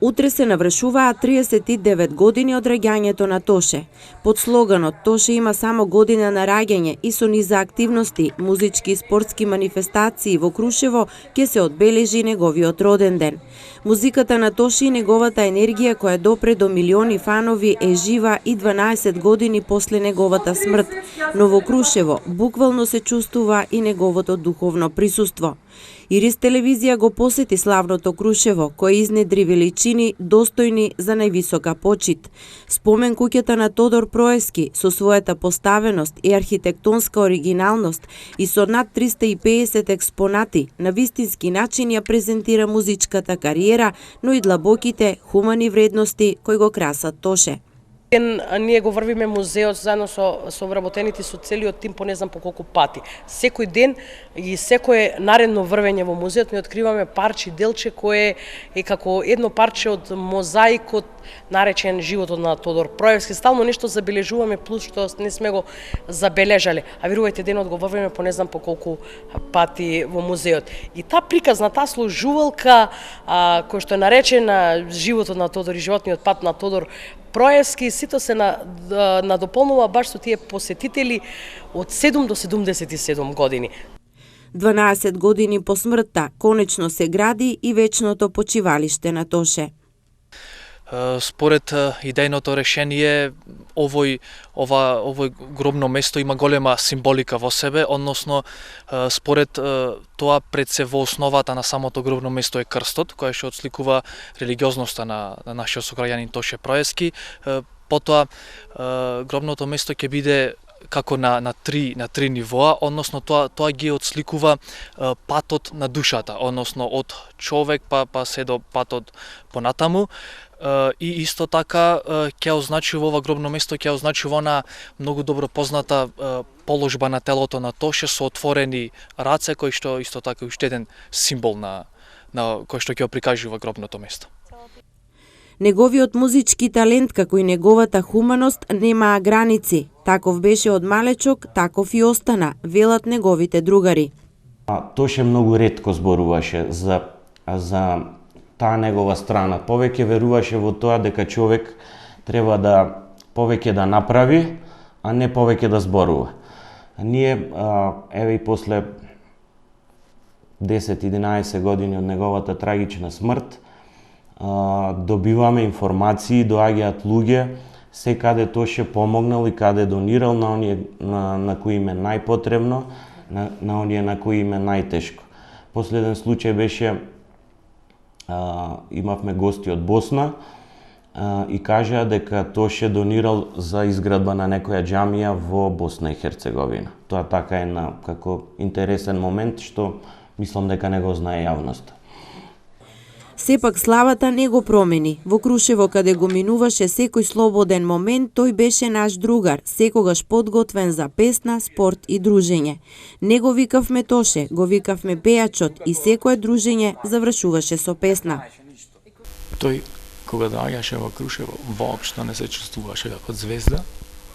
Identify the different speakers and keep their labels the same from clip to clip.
Speaker 1: Утре се навршуваат 39 години од раѓањето на Тоше. Под слоганот "Тоше има само година на раѓање" и со низа активности, музички и спортски манифестации во Крушево ќе се одбележи неговиот роден ден. Музиката на Тоше и неговата енергија која допре до милиони фанови е жива и 12 години после неговата смрт, но во Крушево буквално се чувствува и неговото духовно присуство. Ирис телевизија го посети славното Крушево, кој изнедри величини достојни за највисока почит. Спомен куќата на Тодор Проевски со својата поставеност и архитектонска оригиналност и со над 350 експонати на вистински начин ја презентира музичката кариера, но и длабоките хумани вредности кои го красат Тоше.
Speaker 2: Ние го врвиме музеот заедно со вработените со целиот тим по не знам по колку пати. Секој ден и секое наредно врвење во музеот ми откриваме парче делче кое е како едно парче од мозаикот наречен животот на Тодор Проевски. Стално нешто забележуваме плюс што не сме го забележале. А верувајте, денот го врвиме по не знам по колку пати во музеот. И таа приказна, таа служувалка која што е наречена животот на Тодор и животниот пат на Тодор Проевски, сите се надополнува баш со тие посетители од 7 до 77 години.
Speaker 1: 12 години по смртта, конечно се гради и вечното почивалиште на Тоше.
Speaker 3: Според идејното решение, овој гробно место има голема символика во себе, односно според тоа пред се во основата на самото гробно место е крстот, кој што отсликува религиозноста на нашиот сограѓанин Тоше Проевски. Потоа гробното место ќе биде како на три нивоа, односно тоа ги отсликува патот на душата, односно од човек па се до патот понатаму. И исто така ќе означува ова гробно место, ќе означува на многу добро позната положба на телото на Тоше со отворени раце, кој што исто така уште еден символ на кој што ќе прикажува гробното место.
Speaker 1: Неговиот музички талент, како и неговата хуманост, немаа граници. Таков беше од малечок, таков и остана, велат неговите другари.
Speaker 4: Тоше многу ретко зборуваше за таа негова страна. Повеќе веруваше во тоа дека човек треба да повеќе да направи, а не повеќе да зборува. Ние, еве и после 10-11 години од неговата трагична смрт, добиваме информации, доаѓаат луѓе, секаде Тоше помогнал и каде донирал на оние на кои им е најпотребно, на оние на кои им е најтешко. Последен случај беше имавме гости од Босна и кажаа дека Тоше донирал за изградба на некоја џамија во Босна и Херцеговина. Тоа така е како интересен момент што мислам дека не го знае јавноста.
Speaker 1: Сепак славата не го промени. Во Крушево, каде го минуваше секој слободен момент, тој беше наш другар, секогаш подготвен за песна, спорт и дружење. Не го викавме Тоше, го викавме пејачот и секое дружење завршуваше со песна.
Speaker 5: Тој, кога доаѓаше во Крушево, воопшто не се чувствуваше како звезда,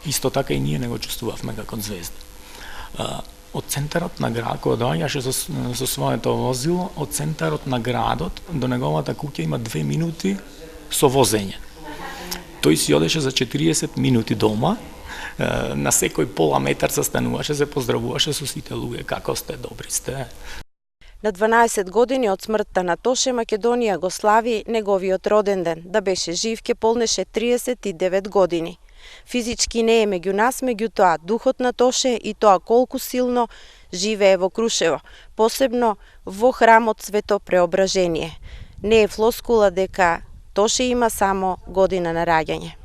Speaker 5: исто така и ние не го чувствувавме како звезда. Од центарот на град, кога доаѓаше со своето возило, од центарот на градот до неговата куќа има 2 минути со возење. Тој си одеше за 40 минути дома, на секој пола метар се стануваше, се поздравуваше со сите луѓе, како сте, добри сте.
Speaker 1: На 12 години од смртта на Тоше, Македонија го слави неговиот роден ден. Да беше жив, ке полнеше 39 години. Физички не е меѓу нас, меѓутоа духот на Тоше и тоа колку силно живее во Крушево, посебно во храмот Свето Преображение. Не е флоскула дека Тоше има само година на раѓање.